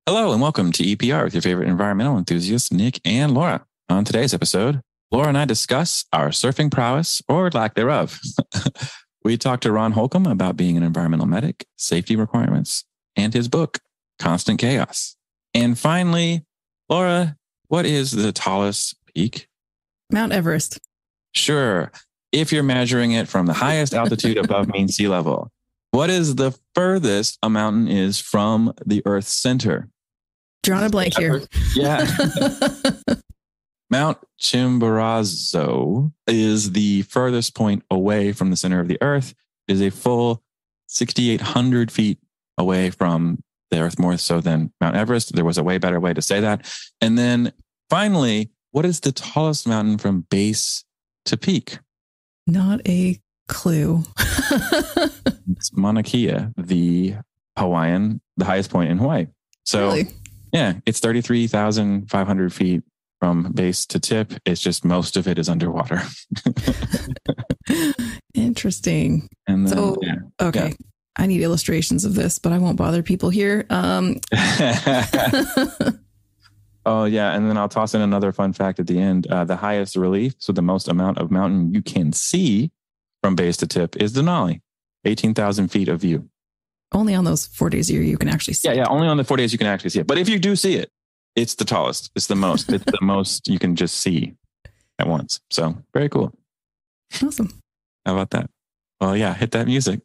Hello and welcome to EPR with your favorite environmental enthusiasts, Nic and Laura. On today's episode, Laura and I discuss our surfing prowess or lack thereof. We talk to Ron Holcomb about being an environmental medic, safety requirements, and his book, Constant Chaos. And finally, Laura, what is the tallest peak? Mount Everest. Sure. If you're measuring it from the highest altitude above mean sea level, what is the furthest a mountain is from the Earth's center? Drawing a blank here. Yeah. Mount Chimborazo is the furthest point away from the center of the Earth. It is a full 6,800 feet away from the Earth, more so than Mount Everest. There was a way better way to say that. And then finally, what is the tallest mountain from base to peak? Not a clue. It's Mauna Kea, the highest point in Hawaii. So Really? Yeah, it's 33,500 feet from base to tip. It's just most of it is underwater. Interesting. And then, okay. Yeah. I need illustrations of this, but I won't bother people here. Oh, yeah. And then I'll toss in another fun fact at the end. The highest relief, so the most amount of mountain you can see from base to tip, is Denali, 18,000 feet of view. Only on those 4 days a year you can actually see it. Yeah, only on the 4 days you can actually see it. But if you do see it, it's the tallest. It's the most. It's the most you can just see at once. So very cool. Awesome. How about that? Well, yeah, hit that music.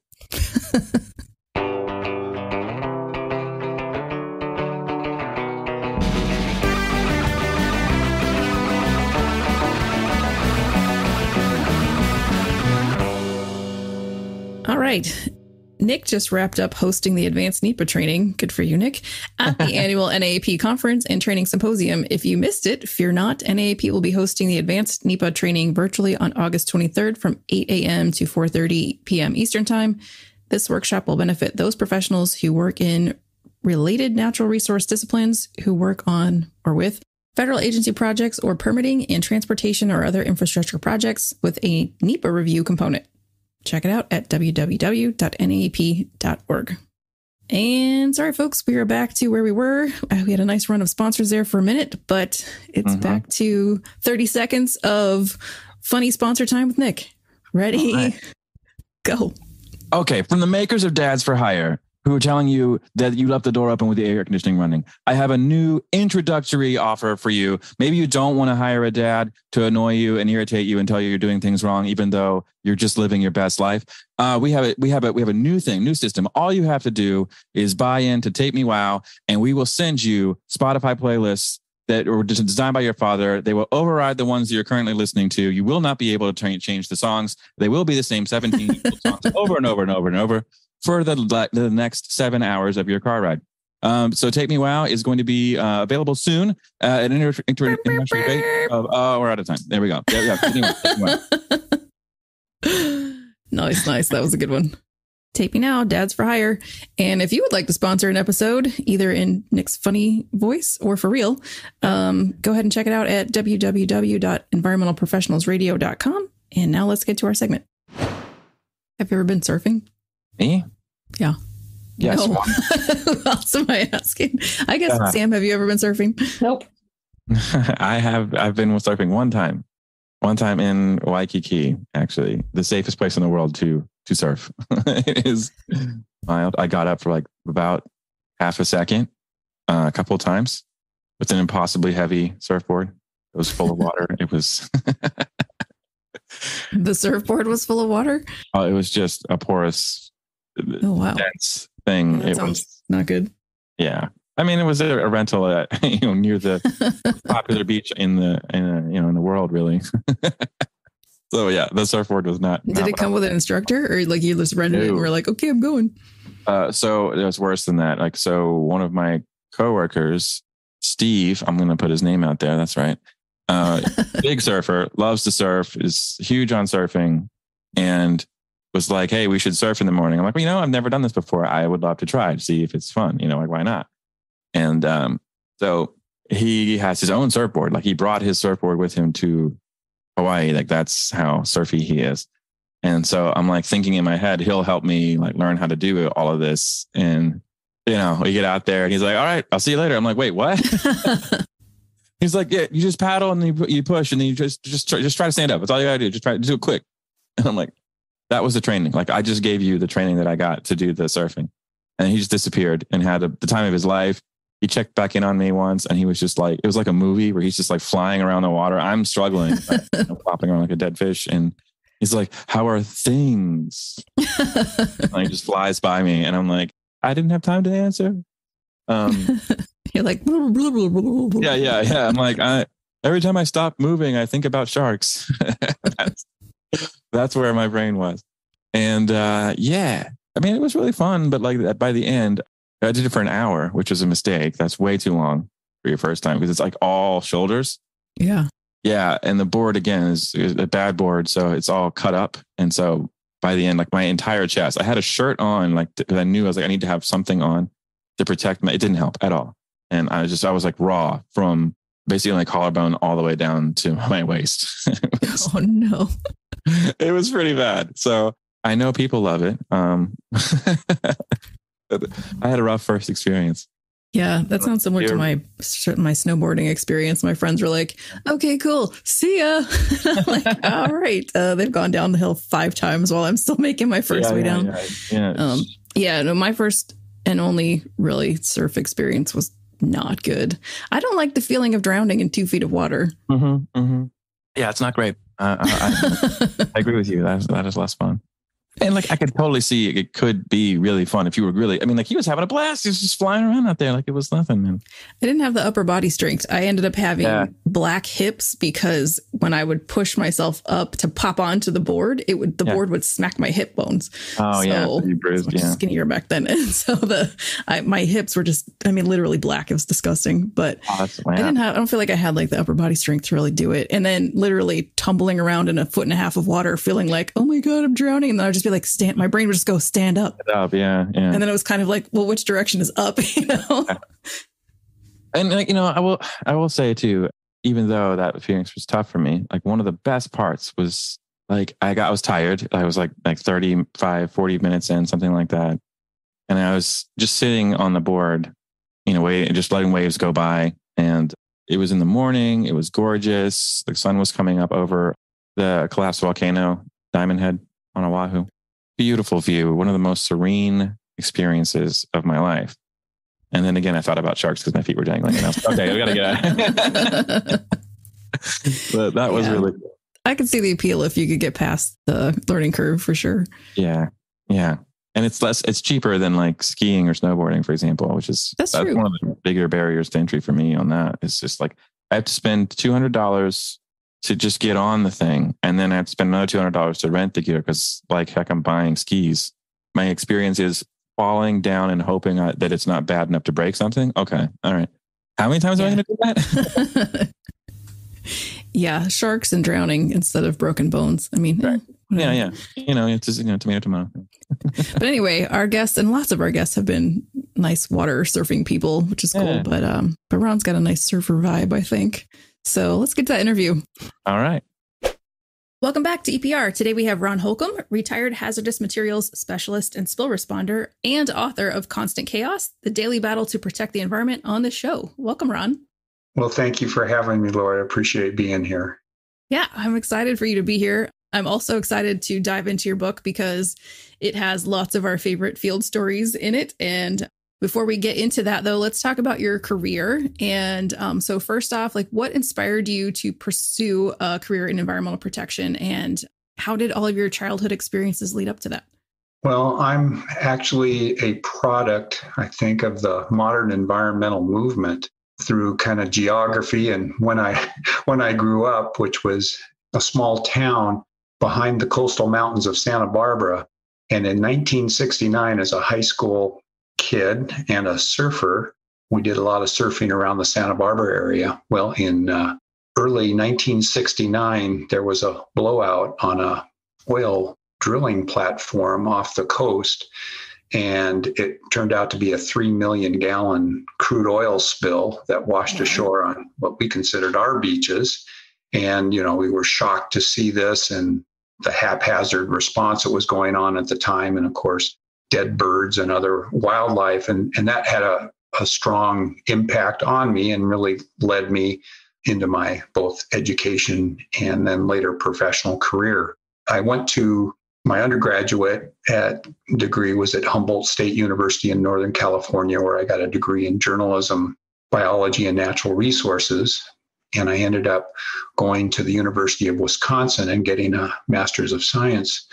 All right. Nic just wrapped up hosting the Advanced NEPA training. Good for you, Nic. At the annual NAEP conference and training symposium. If you missed it, fear not. NAEP will be hosting the Advanced NEPA training virtually on August 23rd from 8 a.m. to 4:30 p.m. Eastern Time. This workshop will benefit those professionals who work in related natural resource disciplines, who work on or with federal agency projects or permitting and transportation or other infrastructure projects with a NEPA review component. Check it out at www.naep.org. And sorry, folks, we are back to where we were. We had a nice run of sponsors there for a minute, but it's back to 30 seconds of funny sponsor time with Nic. Ready? Right. Go. Okay. From the makers of Dads for Hire, who are telling you that you left the door open with the air conditioning running, I have a new introductory offer for you. Maybe you don't want to hire a dad to annoy you and irritate you and tell you you're doing things wrong, even though you're just living your best life. We have a new system. All you have to do is buy into Tape Me Wow, and we will send you Spotify playlists that were designed by your father. They will override the ones that you're currently listening to. You will not be able to change the songs. They will be the same 17 songs over and over and over and over for the next 7 hours of your car ride. So Take Me Wow is going to be available soon at an introductory rate of, we're out of time. There we go. Yeah. Nice. That was a good one. Take Me Now, Dads for Hire. And if you would like to sponsor an episode, either in Nic's funny voice or for real, go ahead and check it out at www.environmentalprofessionalsradio.com. And now let's get to our segment. Have you ever been surfing? Me? Yeah. Yes. No. Who else am I asking? I guess, Sam, have you ever been surfing? Nope. I've been surfing one time in Waikiki, actually, the safest place in the world to surf. It is wild. I got up for like about half a second, a couple of times with an impossibly heavy surfboard. It was full of water. It was... The surfboard was full of water? Oh, it was just a porous, dense thing. Yeah, it was not good. Yeah, I mean, it was a rental at near the popular beach in the world, really. So yeah, the surfboard was not. Did it come with an instructor, or like you just rented it and were like, okay, I'm going? So it was worse than that. Like, so one of my coworkers, Steve, I'm going to put his name out there. That's right. Big surfer, loves to surf, is huge on surfing, and was like, hey, we should surf in the morning. I'm like, well, I've never done this before. I would love to try to see if it's fun. Like, why not? And so he has his own surfboard. Like, he brought his surfboard with him to Hawaii. Like, that's how surfy he is. And so I'm like thinking in my head, he'll help me like learn how to do all of this. And we get out there and he's like, all right, I'll see you later. I'm like, wait, what? He's like, yeah, you just paddle and you push and then you just try to stand up. That's all you gotta do. Just try to do it quick. And I'm like, that was the training. Like I just gave you the training that I got to do the surfing. And he just disappeared and had the time of his life. He checked back in on me once and he was just like, it was like a movie where he's just like flying around the water. I'm struggling, flopping around like a dead fish. And he's like, how are things? And he just flies by me. And I'm like, I didn't have time to answer. You're like, blah, blah, blah, blah, blah. Yeah. I'm like, every time I stop moving, I think about sharks. That's where my brain was. And I mean, it was really fun. But like by the end, I did it for an hour, which was a mistake. That's way too long for your first time because it's like all shoulders. Yeah. Yeah. And the board, again, is a bad board. So it's all cut up. And so by the end, like my entire chest, I had a shirt on, like, because I knew I was like, I need to have something on to protect me. It didn't help at all. And I was like raw from basically my collarbone all the way down to my waist. Oh, no. It was pretty bad. So I know people love it. I had a rough first experience. Yeah, that sounds similar to my snowboarding experience. My friends were like, okay, cool. See ya. I'm like, all right. They've gone down the hill 5 times while I'm still making my first way down. No, my first and only really surf experience was not good. I don't like the feeling of drowning in 2 feet of water. Mm-hmm, mm-hmm. Yeah, it's not great. I agree with you. That is less fun. And like, I could totally see it could be really fun if you were really, I mean, like he was having a blast. He was just flying around out there like it was nothing, man. I didn't have the upper body strength. I ended up having black hips because when I would push myself up to pop onto the board, the board would smack my hip bones. Oh, so yeah. You bruised, I was skinnier back then. And so my hips were just, I mean, literally black. It was disgusting, but I don't feel like I had like the upper body strength to really do it. And then literally tumbling around in 1.5 feet of water, feeling like, oh my God, I'm drowning. And then I'd just be like, my brain would just go stand up. Yeah. And then it was kind of like, well, which direction is up? And like, I will say too, even though that experience was tough for me, like one of the best parts was like, I was tired. I was like 35, 40 minutes in, something like that. And I was just sitting on the board, just letting waves go by. And it was in the morning. It was gorgeous. The sun was coming up over the collapsed volcano, Diamond Head on Oahu. Beautiful view. One of the most serene experiences of my life. And then again, I thought about sharks because my feet were dangling. And I was like, okay, we got to get out. But that was really cool. I could see the appeal if you could get past the learning curve for sure. Yeah. And it's cheaper than like skiing or snowboarding, for example, which is that's true. One of the bigger barriers to entry for me on that. It's just like I have to spend $200 to just get on the thing. And then I have to spend another $200 to rent the gear because like heck, I'm buying skis. My experience is falling down and hoping that it's not bad enough to break something. Okay. All right. How many times am I going to do that? Yeah. Sharks and drowning instead of broken bones. I mean, right. Yeah. It's just, tomato. But anyway, our guests and lots of our guests have been nice water surfing people, which is cool. Yeah. But Ron's got a nice surfer vibe, I think. So let's get to that interview. All right. Welcome back to EPR. Today we have Ron Holcomb, retired hazardous materials specialist and spill responder, and author of Constant Chaos, The Daily Battle to Protect the Environment on the show. Welcome, Ron. Well, thank you for having me, Laura. I appreciate being here. Yeah, I'm excited for you to be here. I'm also excited to dive into your book because it has lots of our favorite field stories in it. And before we get into that, though, let's talk about your career. And so first off, like what inspired you to pursue a career in environmental protection? And how did all of your childhood experiences lead up to that? Well, I'm actually a product, I think, of the modern environmental movement through kind of geography. And when I grew up, which was a small town behind the coastal mountains of Santa Barbara. And in 1969, as a high school kid and a surfer, we did a lot of surfing around the Santa Barbara area. Well, in early 1969, there was a blowout on a oil drilling platform off the coast. And it turned out to be a 3 million gallon crude oil spill that washed ashore on what we considered our beaches. And, we were shocked to see this and the haphazard response that was going on at the time. And of course, dead birds and other wildlife. And that had a strong impact on me and really led me into my both education and then later professional career. I went to my undergraduate degree was at Humboldt State University in Northern California, where I got a degree in journalism, biology, and natural resources. And I ended up going to the University of Wisconsin and getting a Master's of Science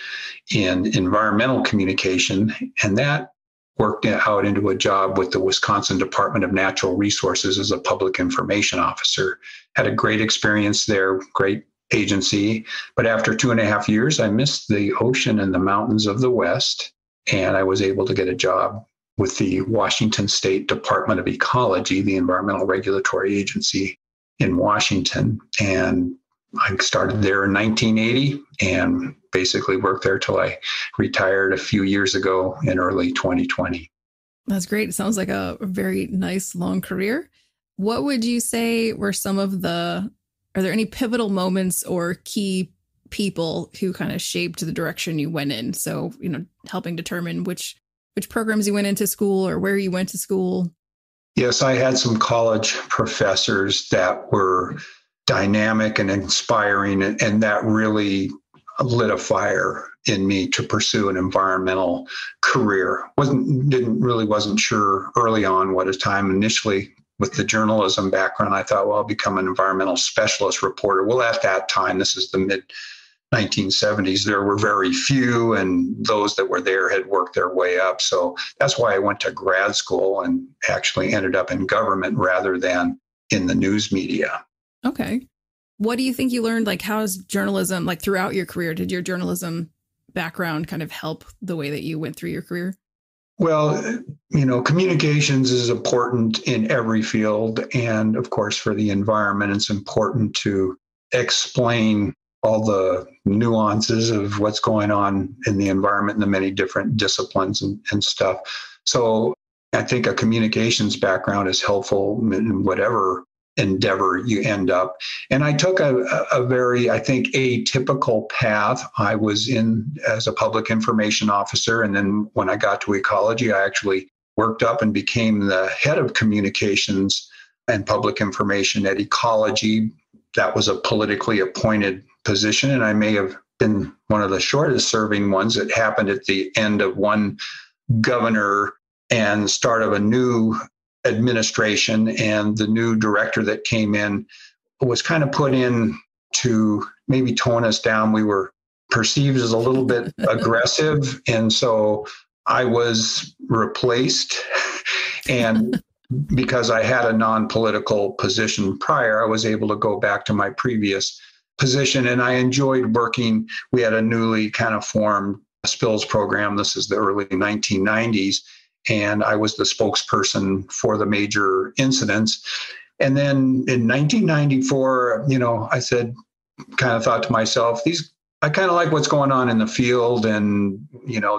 in environmental communication. And that worked out into a job with the Wisconsin Department of Natural Resources as a public information officer. Had a great experience there, great agency. But after 2.5 years, I missed the ocean and the mountains of the West. And I was able to get a job with the Washington State Department of Ecology, the environmental regulatory agency in Washington. And I started there in 1980 and basically worked there till I retired a few years ago in early 2020. That's great. It sounds like a very nice long career. What would you say were are there any pivotal moments or key people who kind of shaped the direction you went in? So, helping determine which programs you went into school or where you went to school. Yes, I had some college professors that were dynamic and inspiring, and that really lit a fire in me to pursue an environmental career. Wasn't sure early on what a time initially with the journalism background. I thought, well, I'll become an environmental specialist reporter. Well, at that time, this is the mid 1970s, there were very few, and those that were there had worked their way up. So that's why I went to grad school and actually ended up in government rather than in the news media. Okay. What do you think you learned? Like, how is journalism, like throughout your career, did your journalism background kind of help the way that you went through your career? Well, communications is important in every field. And of course, for the environment, it's important to explain all the nuances of what's going on in the environment and the many different disciplines and stuff. So I think a communications background is helpful in whatever endeavor you end up. And I took a very, I think, atypical path. I was in as a public information officer. And then when I got to Ecology, I actually worked up and became the head of communications and public information at Ecology. That was a politically appointed position, and I may have been one of the shortest serving ones. It happened at the end of one governor and start of a new administration, and the new director that came in was kind of put in to maybe tone us down. We were perceived as a little bit aggressive, and so I was replaced. And because I had a non-political position prior, I was able to go back to my previous position, and I enjoyed working. We had a newly kind of formed spills program. This is the early 1990s, and I was the spokesperson for the major incidents. And then in 1994, I thought to myself, I kind of like what's going on in the field, and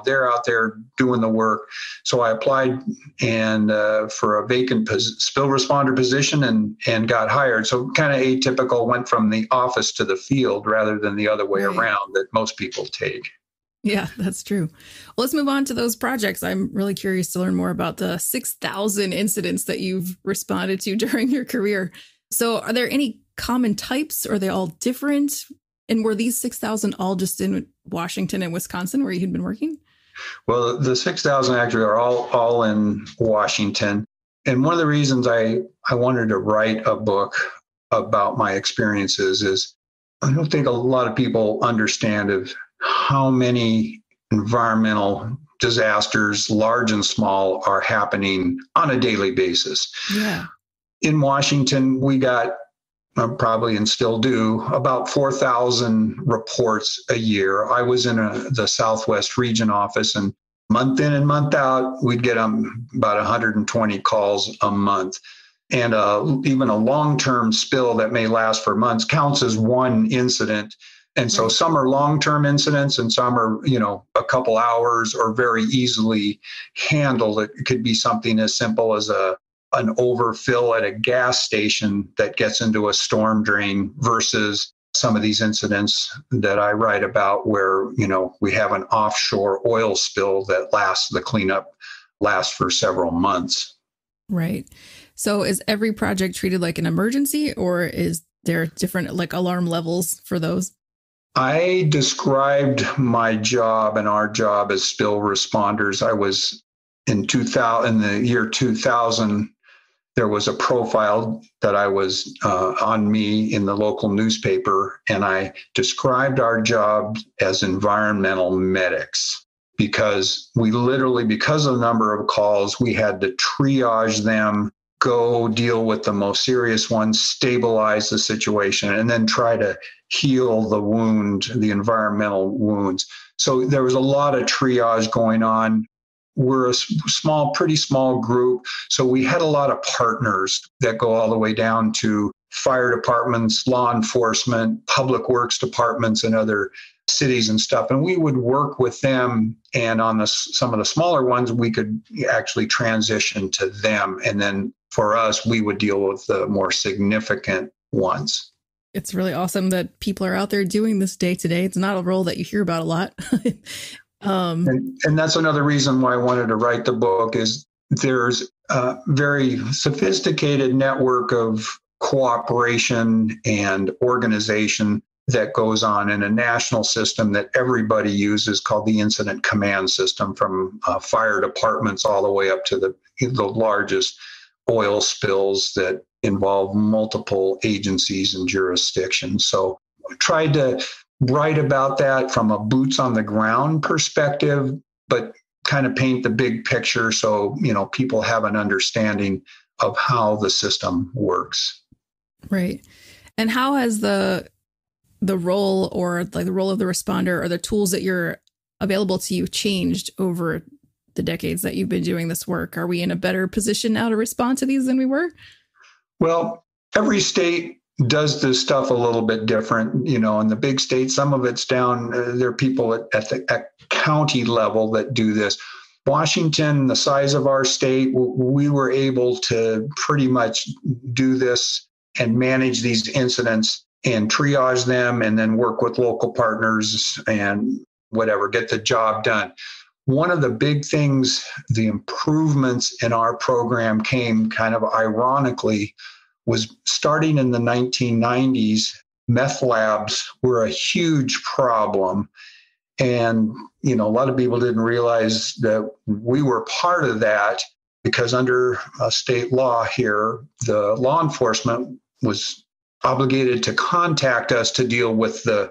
they're out there doing the work. So I applied and for a vacant spill responder position and got hired. So kind of atypical, went from the office to the field rather than the other way around that most people take. Yeah, that's true. Well, let's move on to those projects. I'm really curious to learn more about the 6,000 incidents that you've responded to during your career. So are there any common types? Or are they all different? And were these 6,000 all just in Washington and Wisconsin where you had been working? Well, the 6,000 actually are all in Washington. And one of the reasons I wanted to write a book about my experiences is I don't think a lot of people understand of how many environmental disasters, large and small, are happening on a daily basis. Yeah. In Washington, we got probably and still do about 4,000 reports a year. I was in the Southwest region office, and month in and month out, we'd get about 120 calls a month. And even a long-term spill that may last for months counts as one incident. And so some are long-term incidents and some are, a couple hours or very easily handled. It could be something as simple as an overfill at a gas station that gets into a storm drain versus some of these incidents that I write about where, we have an offshore oil spill that the cleanup lasts for several months. Right. So is every project treated like an emergency, or is there different alarm levels for those? I described my job and our job as spill responders. I was in the year 2000. There was a profile that I was on me in the local newspaper, and I described our job as environmental medics because because of the number of calls, we had to triage them, go deal with the most serious ones, stabilize the situation, and then try to heal the environmental wounds. So there was a lot of triage going on. We're a pretty small group. So we had a lot of partners that go all the way down to fire departments, law enforcement, public works departments, and other cities and stuff. And we would work with them. And on some of the smaller ones, we could actually transition to them. And then for us, we would deal with the more significant ones. It's really awesome that people are out there doing this day to day. It's not a role that you hear about a lot. And that's another reason why I wanted to write the book is there's a very sophisticated network of cooperation and organization that goes on in a national system that everybody uses called the incident command system, from fire departments all the way up to the largest oil spills that involve multiple agencies and jurisdictions. So I tried to write about that from a boots on the ground perspective, but kind of paint the big picture so, people have an understanding of how the system works. Right. And how has the role or the role of the responder or the tools that you're available to you changed over the decades that you've been doing this work? Are we in a better position now to respond to these than we were? Well, every state does this stuff a little bit different. In the big states, some of it's down. There are people at the county level that do this. Washington, the size of our state, we were able to pretty much do this and manage these incidents and triage them and then work with local partners and get the job done. One of the big things, the improvements in our program came kind of ironically, was starting in the 1990s, meth labs were a huge problem. And, a lot of people didn't realize that we were part of that because under state law here, the law enforcement was obligated to contact us to deal with the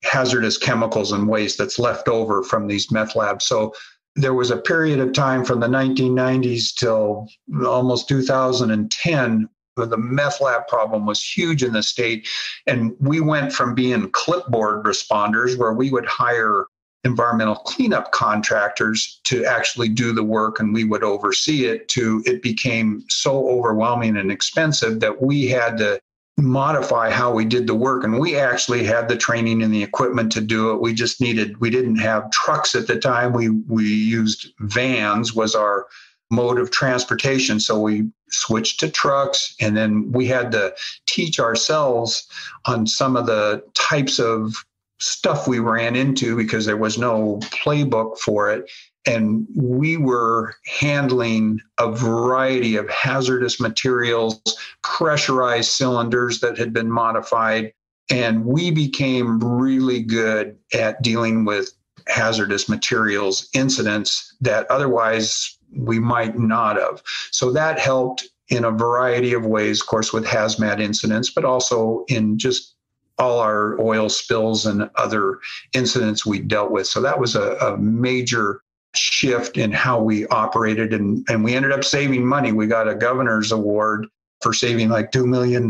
hazardous chemicals and waste that's left over from these meth labs. So there was a period of time from the 1990s till almost 2010 where the meth lab problem was huge in the state. And we went from being clipboard responders, where we would hire environmental cleanup contractors to actually do the work and we would oversee it, to it became so overwhelming and expensive that we had to modify how we did the work. And we actually had the training and the equipment to do it. We didn't have trucks at the time. We used vans was our mode of transportation. So we switched to trucks, and then we had to teach ourselves on some of the types of stuff we ran into because there was no playbook for it. And we were handling a variety of hazardous materials, pressurized cylinders that had been modified. And we became really good at dealing with hazardous materials incidents that otherwise we might not have. So that helped in a variety of ways, of course, with hazmat incidents, but also in just all our oil spills and other incidents we dealt with. So that was a major shift in how we operated. And we ended up saving money. We got a governor's award for saving like $2 million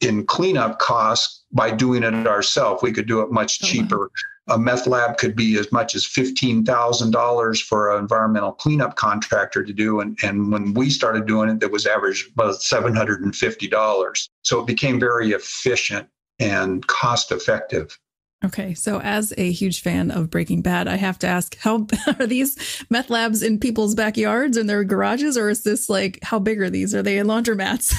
in cleanup costs by doing it ourselves. We could do it much cheaper. A meth lab could be as much as $15,000 for an environmental cleanup contractor to do. And when we started doing it, it was average about $750. So it became very efficient and cost effective. Okay, so as a huge fan of Breaking Bad, I have to ask, how are these meth labs in people's backyards and their garages, or is this like, how big are these? Are they in laundromats?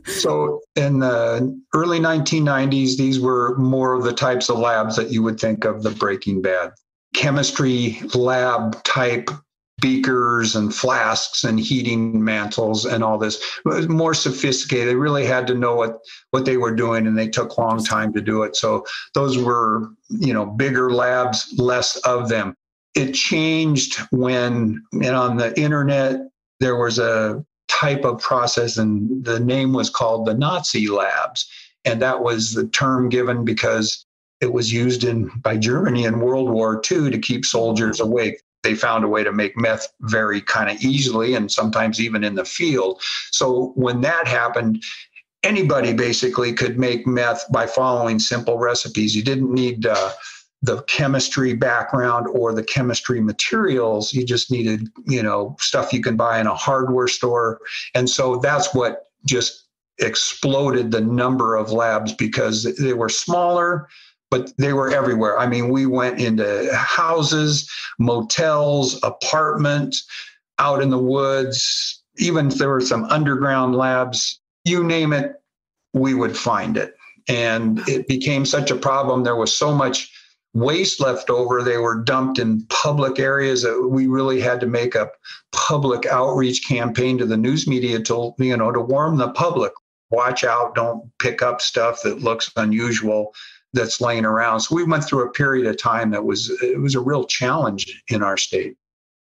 So in the early 1990s, these were more of the types of labs that you would think of the Breaking Bad. Chemistry lab type beakers and flasks and heating mantles and all this. It was more sophisticated. They really had to know what they were doing, and they took a long time to do it. So those were, bigger labs, less of them. It changed when, on the internet, there was a type of process, and the name was called the Nazi labs. And that was the term given because it was used by Germany in World War II to keep soldiers awake. They found a way to make meth very kind of easily, and sometimes even in the field. So when that happened, anybody basically could make meth by following simple recipes. You didn't need the chemistry background or the chemistry materials. You just needed, stuff you can buy in a hardware store. And so that's what just exploded the number of labs, because they were smaller, but they were everywhere. I mean, we went into houses, motels, apartments, out in the woods. Even if there were some underground labs, you name it, we would find it. And it became such a problem. There was so much waste left over. They were dumped in public areas that we really had to make a public outreach campaign to the news media to warn the public. Watch out, don't pick up stuff that looks unusual that's laying around. So we went through a period of time it was a real challenge in our state.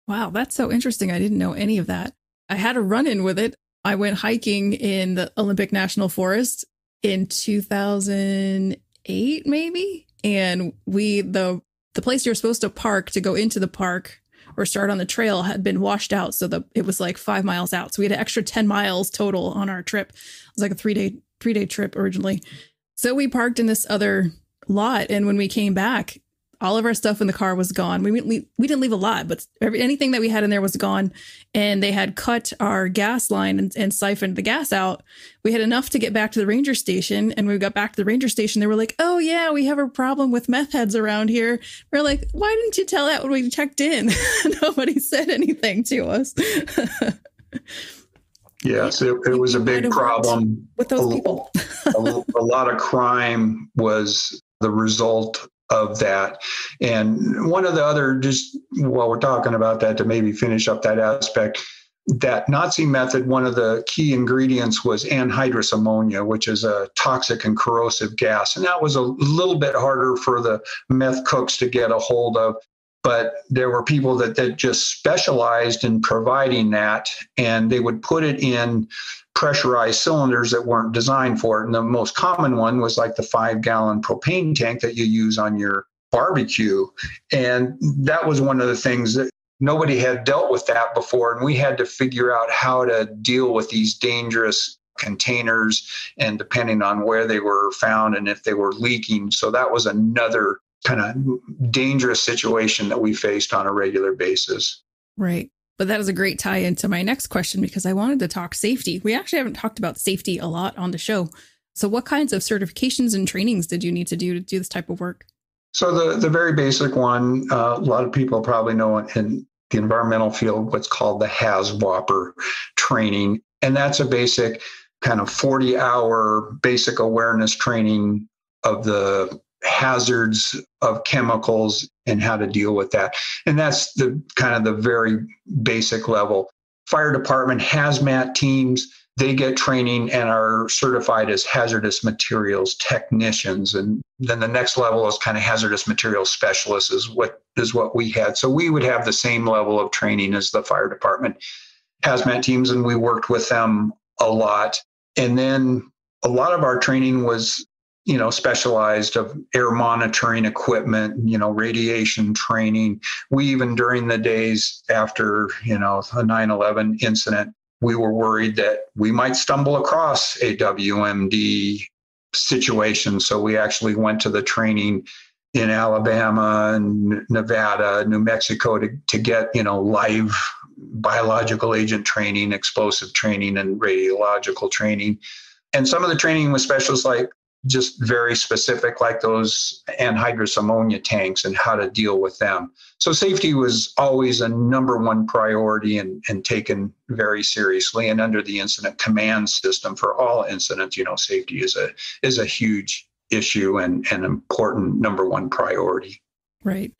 Wow, that's so interesting. I didn't know any of that. I had a run-in with it. I went hiking in the Olympic National Forest in 2008, maybe. And the place you're supposed to park to go into the park or start on the trail had been washed out. So it was like 5 miles out. So we had an extra 10 miles total on our trip. It was like a three-day trip originally. So we parked in this other lot, and when we came back, all of our stuff in the car was gone. We didn't leave a lot, but anything that we had in there was gone, and they had cut our gas line and siphoned the gas out. We had enough to get back to the ranger station, and when we got back to the ranger station, they were like, "Oh yeah, we have a problem with meth heads around here." We're like, "Why didn't you tell that when we checked in?" Nobody said anything to us. Yes, it was a big problem with those people. A lot of crime was the result of that. And one of the other, just while we're talking about that, to maybe finish up that aspect, that Nazi method, one of the key ingredients was anhydrous ammonia, which is a toxic and corrosive gas. And that was a little bit harder for the meth cooks to get a hold of. But there were people that just specialized in providing that, and they would put it in pressurized cylinders that weren't designed for it. And the most common one was like the 5-gallon propane tank that you use on your barbecue. And that was one of the things that nobody had dealt with that before. And we had to figure out how to deal with these dangerous containers, and depending on where they were found and if they were leaking. So that was another kind of dangerous situation that we faced on a regular basis. Right. But that is a great tie into my next question, because I wanted to talk safety. We actually haven't talked about safety a lot on the show. So what kinds of certifications and trainings did you need to do this type of work? So the very basic one, a lot of people probably know in the environmental field, what's called the HAZWOPER training. And that's a basic kind of 40-hour basic awareness training of the hazards of chemicals and how to deal with that. And that's the kind of the very basic level. Fire department hazmat teams, they get training and are certified as hazardous materials technicians. And then the next level is kind of hazardous materials specialists is what we had. So we would have the same level of training as the fire department hazmat teams, and we worked with them a lot. And then a lot of our training was specialized of air monitoring equipment, radiation training. We even during the days after, a 9/11 incident, we were worried that we might stumble across a WMD situation. So we actually went to the training in Alabama and Nevada, New Mexico to get, live biological agent training, explosive training, and radiological training. And some of the training was specialists like just very specific, like those anhydrous ammonia tanks and how to deal with them. So safety was always a number one priority and taken very seriously. And under the incident command system for all incidents, safety is a huge issue and an important number one priority. Right.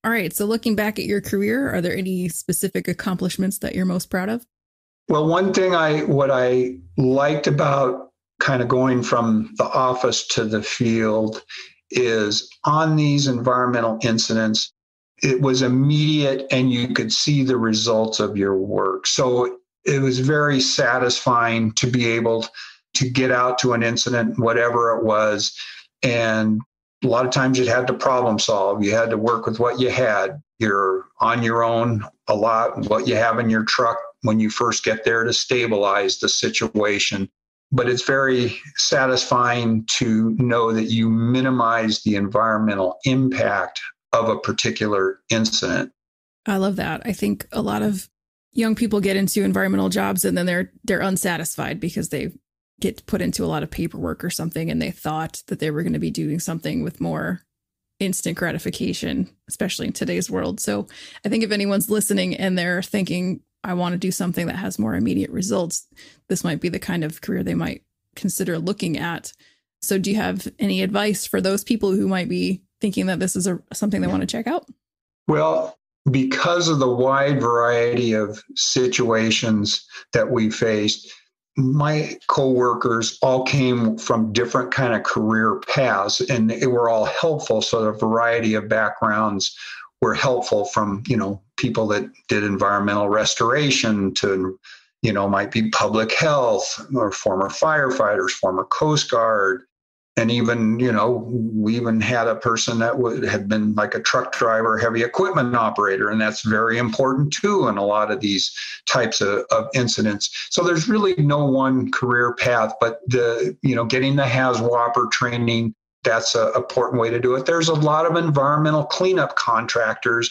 All right. So looking back at your career, are there any specific accomplishments that you're most proud of? Well, one thing what I liked about kind of going from the office to the field is on these environmental incidents, it was immediate and you could see the results of your work. So it was very satisfying to be able to get out to an incident, whatever it was. And a lot of times you had to problem solve. You had to work with what you had. You're on your own a lot, what you have in your truck when you first get there to stabilize the situation. But it's very satisfying to know that you minimize the environmental impact of a particular incident. I love that. I think a lot of young people get into environmental jobs and then they're unsatisfied because they get put into a lot of paperwork or something and they thought that they were going to be doing something with more instant gratification, especially in today's world. So I think if anyone's listening and they're thinking, I want to do something that has more immediate results, this might be the kind of career they might consider looking at. So do you have any advice for those people who might be thinking that this is something they want to check out? Well, because of the wide variety of situations that we faced, my coworkers all came from different kind of career paths, and they were all helpful. So the variety of backgrounds were helpful, from, people that did environmental restoration to, might be public health, or former firefighters, former Coast Guard. And even, we even had a person that had been like a truck driver, heavy equipment operator, and that's very important too in a lot of these types of incidents. So there's really no one career path, but getting the HAZWOPER training, that's an important way to do it. There's a lot of environmental cleanup contractors,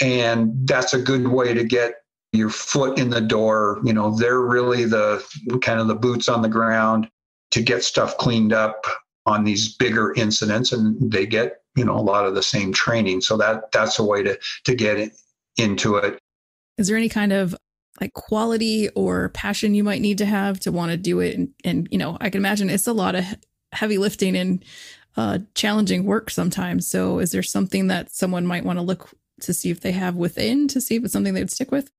and that's a good way to get your foot in the door. They're really the kind of the boots on the ground to get stuff cleaned up on these bigger incidents, and they get, a lot of the same training. So that's a way to get into it. Is there any kind of like quality or passion you might need to have to want to do it? And I can imagine it's a lot of heavy lifting and challenging work sometimes. So is there something that someone might want to look to see if they have within, to see if it's something they'd stick with?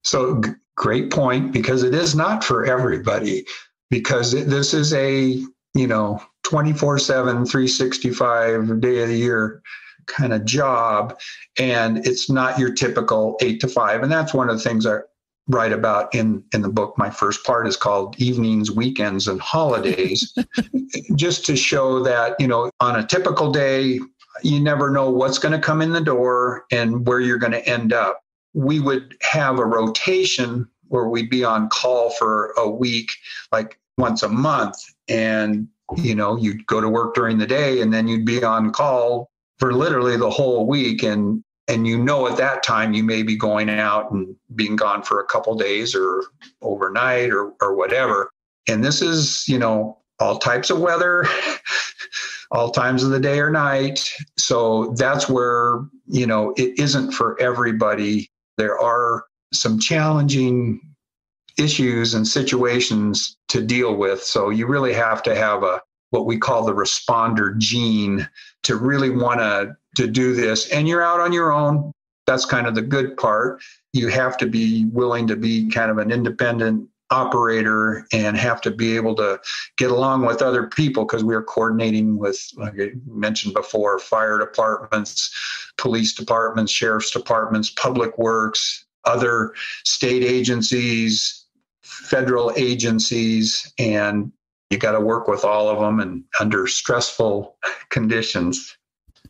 So great point, because it is not for everybody, because this is a 24/7, 365 day of the year kind of job. And it's not your typical 8 to 5. And that's one of the things I write about in the book. My first part is called Evenings, Weekends, and Holidays, just to show that, on a typical day, you never know what's going to come in the door and where you're going to end up. We would have a rotation where we'd be on call for a week, like once a month. And you'd go to work during the day and then you'd be on call for literally the whole week. And at that time you may be going out and being gone for a couple days or overnight or whatever. And this is, all types of weather, all times of the day or night. So that's where, it isn't for everybody. There are some challenging issues and situations to deal with. So you really have to have what we call the responder gene to really want to do this. And you're out on your own. That's kind of the good part. You have to be willing to be kind of an independent operator and have to be able to get along with other people, because we're coordinating with, like I mentioned before, fire departments, police departments, sheriff's departments, public works, other state agencies, federal agencies, and you got to work with all of them and under stressful conditions.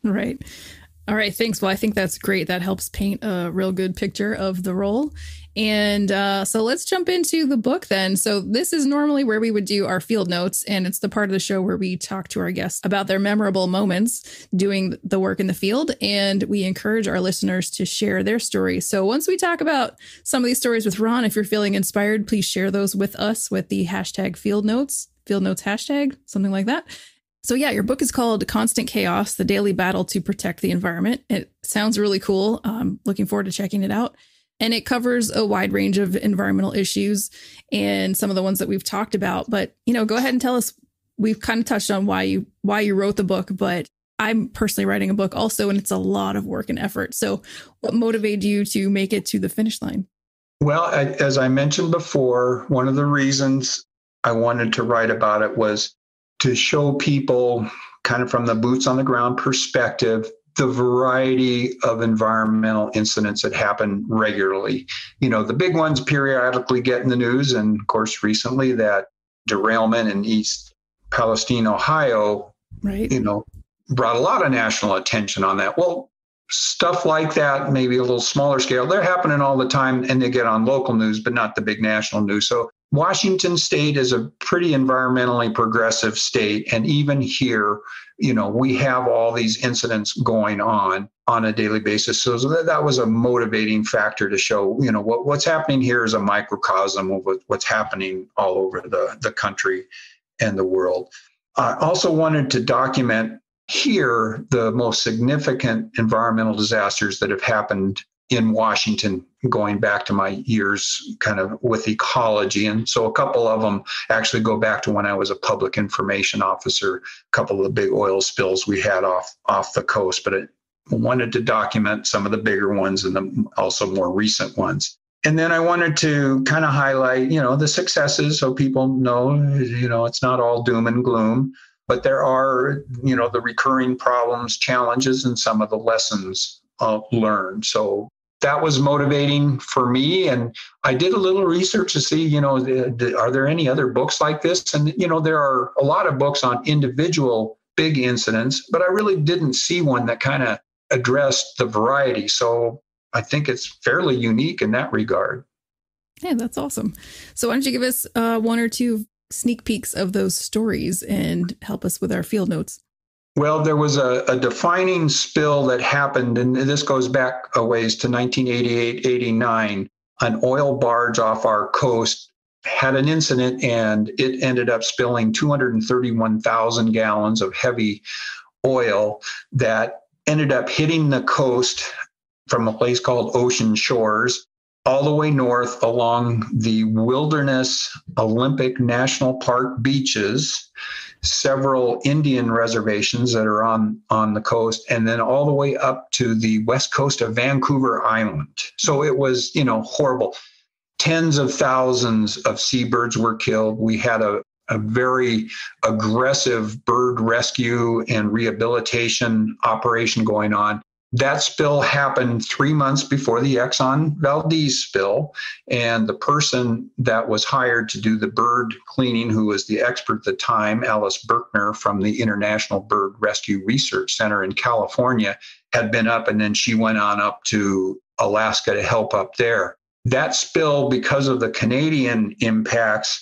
Right. All right. Thanks. Well, I think that's great. That helps paint a real good picture of the role. And so let's jump into the book then. So this is normally where we would do our field notes, and it's the part of the show where we talk to our guests about their memorable moments doing the work in the field. And we encourage our listeners to share their stories. So once we talk about some of these stories with Ron, if you're feeling inspired, please share those with us with the hashtag field notes hashtag, something like that. So yeah, your book is called Constant Chaos, The Daily Battle to Protect the Environment. It sounds really cool. I'm looking forward to checking it out. And it covers a wide range of environmental issues and some of the ones that we've talked about. But, go ahead and tell us, we've kind of touched on why you wrote the book, but I'm personally writing a book also, and it's a lot of work and effort. So what motivated you to make it to the finish line? Well, as I mentioned before, one of the reasons I wanted to write about it was to show people, kind of from the boots on the ground perspective, the variety of environmental incidents that happen regularly. The big ones periodically get in the news. And of course, recently that derailment in East Palestine, Ohio, right, brought a lot of national attention on that. Well, stuff like that, maybe a little smaller scale, they're happening all the time and they get on local news, but not the big national news. So Washington State is a pretty environmentally progressive state. And even here, we have all these incidents going on a daily basis. So that was a motivating factor to show, what's happening here is a microcosm of what's happening all over the country and the world. I also wanted to document here the most significant environmental disasters that have happened in Washington, going back to my years kind of with ecology. And so a couple of them actually go back to when I was a public information officer, a couple of the big oil spills we had off the coast, but I wanted to document some of the bigger ones and also more recent ones. And then I wanted to kind of highlight, the successes so people know, it's not all doom and gloom, but there are, the recurring problems, challenges, and some of the lessons learned. So that was motivating for me. And I did a little research to see, are there any other books like this? And, there are a lot of books on individual big incidents, but I really didn't see one that kind of addressed the variety. So I think it's fairly unique in that regard. Yeah, that's awesome. So why don't you give us one or two sneak peeks of those stories and help us with our field notes? Well, there was a defining spill that happened, and this goes back a ways to 1988-89. An oil barge off our coast had an incident, and it ended up spilling 231,000 gallons of heavy oil that ended up hitting the coast from a place called Ocean Shores all the way north along the Wilderness Olympic National Park beaches, several Indian reservations that are on the coast, and then all the way up to the west coast of Vancouver Island. So it was, horrible. Tens of thousands of seabirds were killed. We had a very aggressive bird rescue and rehabilitation operation going on. That spill happened 3 months before the Exxon Valdez spill, and the person that was hired to do the bird cleaning, who was the expert at the time, Alice Berkner from the International Bird Rescue Research Center in California, had been up, and then she went on up to Alaska to help up there. That spill, because of the Canadian impacts,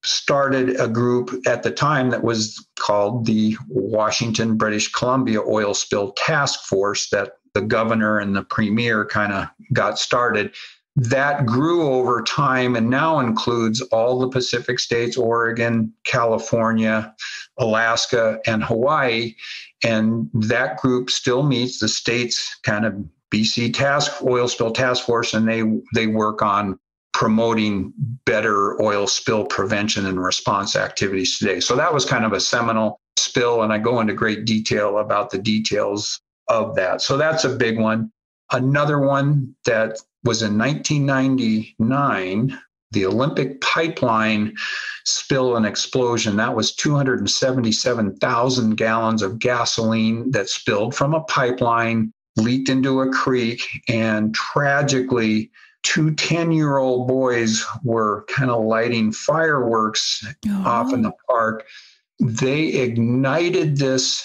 started a group at the time that was called the Washington, British Columbia Oil Spill Task Force that the governor and the premier kind of got started. That grew over time and now includes all the Pacific states, Oregon, California, Alaska, and Hawaii. And that group still meets the state's kind of BC Oil Spill Task Force, and they work on promoting better oil spill prevention and response activities today. So that was kind of a seminal spill, and I go into great detail about the details of that. So that's a big one. Another one that was in 1999, the Olympic pipeline spill and explosion. That was 277,000 gallons of gasoline that spilled from a pipeline, leaked into a creek, and tragically, two 10-year-old boys were kind of lighting fireworks off in the park. They ignited this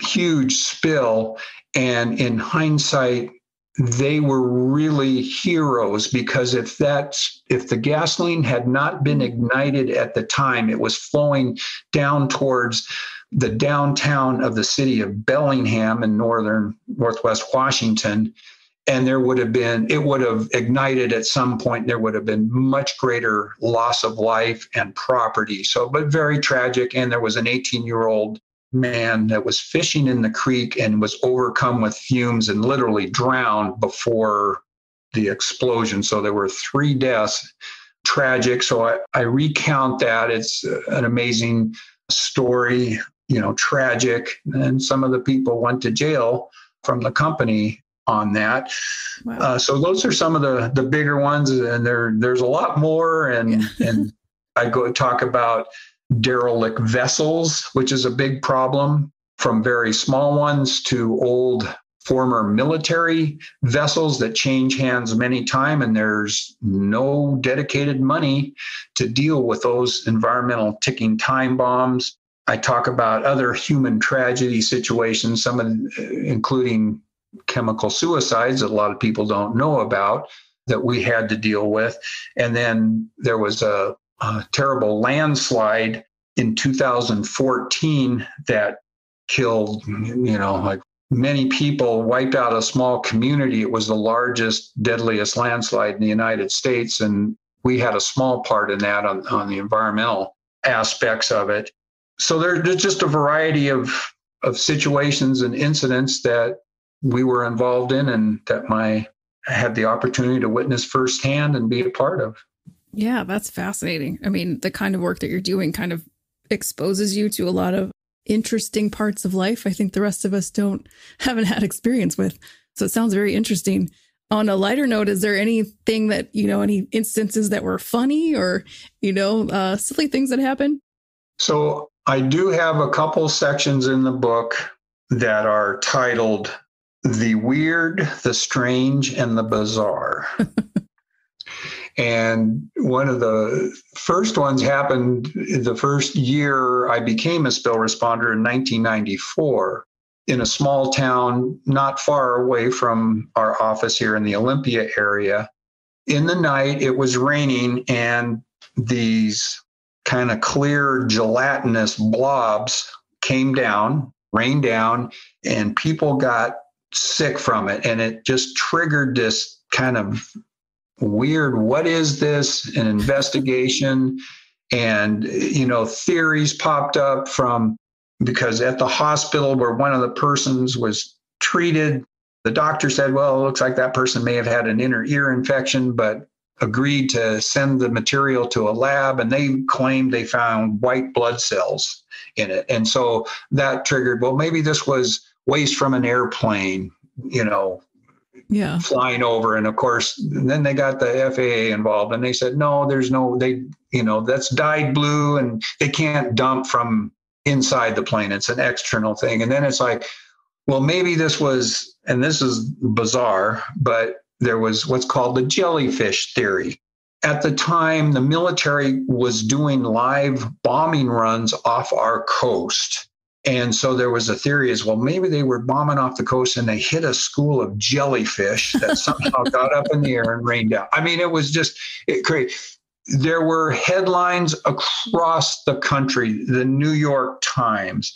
huge spill, and in hindsight, they were really heroes, because if the gasoline had not been ignited at the time, it was flowing down towards the downtown of the city of Bellingham in northwest Washington. And it would have ignited at some point. There would have been much greater loss of life and property. But very tragic. And there was an 18-year-old man that was fishing in the creek and was overcome with fumes and literally drowned before the explosion. So there were 3 deaths. Tragic. So I recount that. It's an amazing story, tragic. And some of the people went to jail from the company on that. Wow. So those are some of the bigger ones. And there's a lot more. And I go talk about derelict vessels, which is a big problem, from very small ones to old former military vessels that change hands many times, and there's no dedicated money to deal with those environmental ticking time bombs. I talk about other human tragedy situations, including chemical suicides that a lot of people don't know about that we had to deal with. And then there was a terrible landslide in 2014 that killed, many people, wiped out a small community. It was the largest, deadliest landslide in the United States. And we had a small part in that on the environmental aspects of it. So there's just a variety of situations and incidents that we were involved in and that I had the opportunity to witness firsthand and be a part of. Yeah, that's fascinating. I mean, the kind of work that you're doing kind of exposes you to a lot of interesting parts of life I think the rest of us haven't had experience with. So it sounds very interesting. On a lighter note, is there anything that, any instances that were funny or, silly things that happened? So I do have a couple sections in the book that are titled The Weird, the Strange, and the Bizarre. And one of the first ones happened the first year I became a spill responder in 1994 in a small town not far away from our office here in the Olympia area. In the night, it was raining, and these kind of clear gelatinous blobs rained down, and people got sick from it. And it just triggered this kind of weird, what is this? An investigation. And, theories popped up because at the hospital where one of the persons was treated, the doctor said, well, it looks like that person may have had an inner ear infection, but agreed to send the material to a lab, and they claimed they found white blood cells in it. And so that triggered, well, maybe this was waste from an airplane, flying over. And of course, then they got the FAA involved, and they said, no, that's dyed blue, and they can't dump from inside the plane. It's an external thing. And then it's like, well, maybe this was, and this is bizarre, but there was what's called the jellyfish theory. At the time, the military was doing live bombing runs off our coast. And so there was a theory as well, maybe they were bombing off the coast and they hit a school of jellyfish that somehow got up in the air and rained down. I mean, it was just crazy. There were headlines across the country, the New York Times,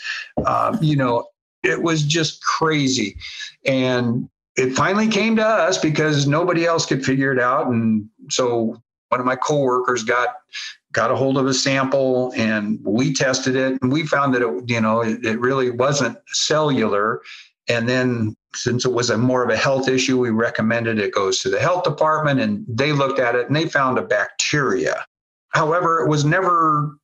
it was just crazy. And it finally came to us because nobody else could figure it out. And so one of my coworkers got a hold of a sample, and we tested it, and we found that it really wasn't cellular. And then since it was more of a health issue, we recommended it goes to the health department, and they looked at it and they found a bacteria. However, it was never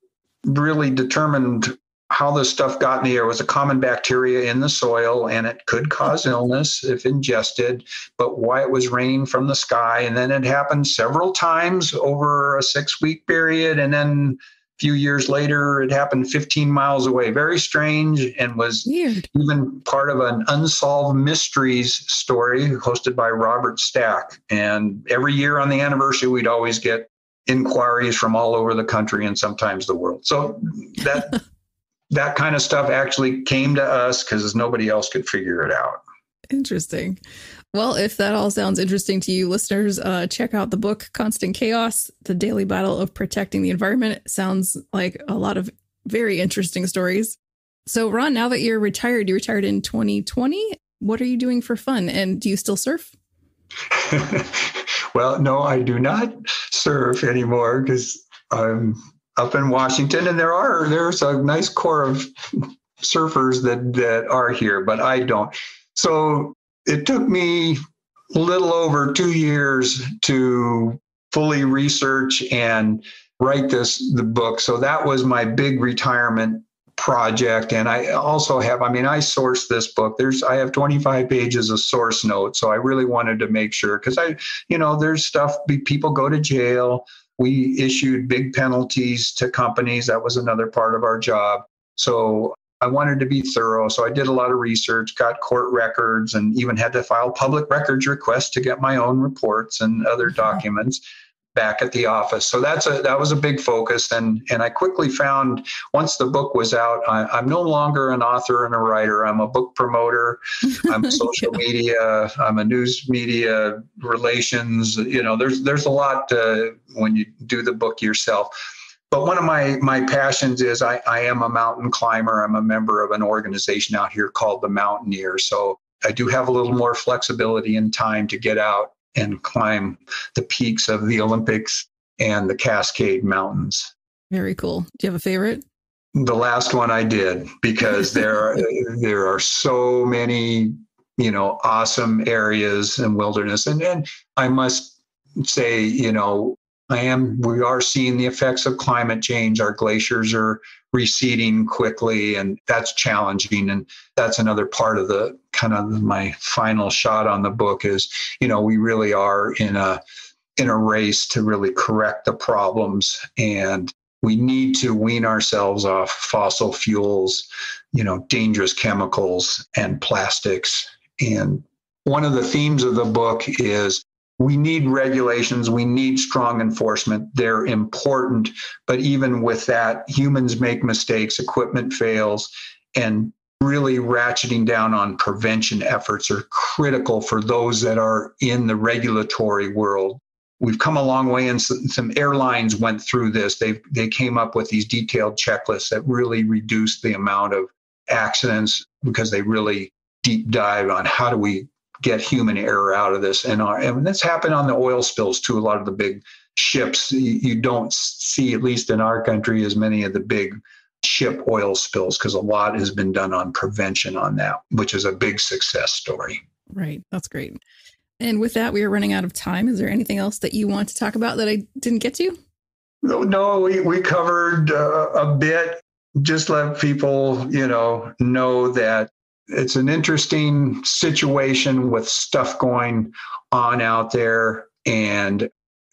really determined how this stuff got in the air. It was a common bacteria in the soil, and it could cause illness if ingested, but why it was raining from the sky. And then it happened several times over a 6-week period. And then a few years later, it happened 15 miles away. Very strange, and was weird. Even part of an Unsolved Mysteries story hosted by Robert Stack. And every year on the anniversary, we'd always get inquiries from all over the country and sometimes the world. So that kind of stuff actually came to us because nobody else could figure it out. Interesting. Well, if that all sounds interesting to you listeners, check out the book, Constant Chaos, The Daily Battle of Protecting the Environment. It sounds like a lot of very interesting stories. So, Ron, now that you retired in 2020. What are you doing for fun? And do you still surf? Well, no, I do not surf anymore because I'm up in Washington, and there's a nice core of surfers that are here, but I don't. So it took me a little over 2 years to fully research and write the book. So that was my big retirement project. And I also have, I sourced this book. I have 25 pages of source notes. So I really wanted to make sure, because there's stuff, people go to jail. We issued big penalties to companies. That was another part of our job. So I wanted to be thorough. So I did a lot of research, got court records, and even had to file public records requests to get my own reports and other documents back at the office. So that was a big focus. And I quickly found, once the book was out, I'm no longer an author and a writer. I'm a book promoter. I'm a social media. I'm a news media relations. There's a lot when you do the book yourself. But one of my passions is I am a mountain climber. I'm a member of an organization out here called the Mountaineers. So I do have a little more flexibility and time to get out and climb the peaks of the Olympics and the Cascade Mountains. Very cool. Do you have a favorite? The last one I did, because there are so many, awesome areas and wilderness. And I must say, we are seeing the effects of climate change. Our glaciers are receding quickly, and that's challenging. And that's another part of the kind of my final shot on the book is, we really are in a race to really correct the problems, and we need to wean ourselves off fossil fuels, dangerous chemicals and plastics. And one of the themes of the book is we need regulations. We need strong enforcement. They're important. But even with that, humans make mistakes, equipment fails, and really ratcheting down on prevention efforts are critical for those that are in the regulatory world. We've come a long way, and some airlines went through this. They came up with these detailed checklists that really reduced the amount of accidents, because they really deep dive on how do we get human error out of this. And that's happened on the oil spills too. A lot of the big ships, you don't see, at least in our country, as many of the big ship oil spills, because a lot has been done on prevention on that, which is a big success story. Right. That's great. And with that, we are running out of time. Is there anything else that you want to talk about that I didn't get to? No, we covered a bit. Just let people, know that it's an interesting situation with stuff going on out there. And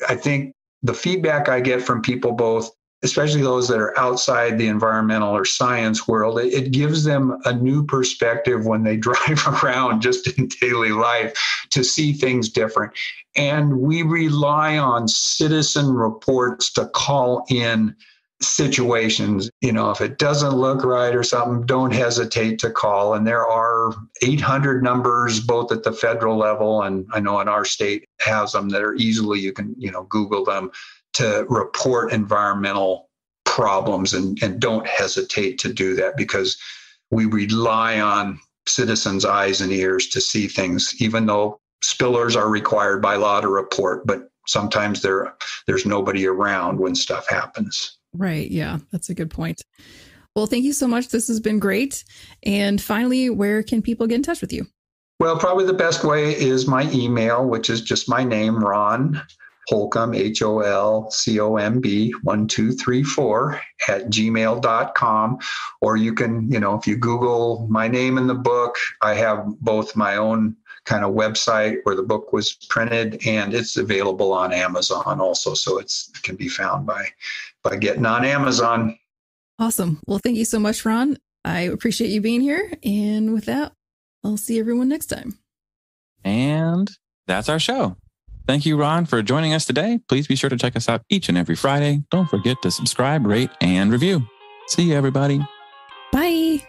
I think the feedback I get from people, both, especially those that are outside the environmental or science world, it gives them a new perspective when they drive around just in daily life to see things different. And we rely on citizen reports to call in situations. If it doesn't look right or something, don't hesitate to call. And there are 800 numbers, both at the federal level, and I know in our state has them that are easily, you can, Google them, to report environmental problems, and don't hesitate to do that, because we rely on citizens' eyes and ears to see things, even though spillers are required by law to report, but sometimes there's nobody around when stuff happens. Right. Yeah, that's a good point. Well, thank you so much. This has been great. And finally, where can people get in touch with you? Well, probably the best way is my email, which is just my name, Ron Holcomb, HOLCOMB 1234 @gmail.com. Or you can, if you Google my name in the book, I have both my own kind of website where the book was printed, and it's available on Amazon also. So it can be found by getting on Amazon. Awesome. Well, thank you so much, Ron. I appreciate you being here. And with that, I'll see everyone next time. And that's our show. Thank you, Ron, for joining us today. Please be sure to check us out each and every Friday. Don't forget to subscribe, rate, and review. See you, everybody. Bye.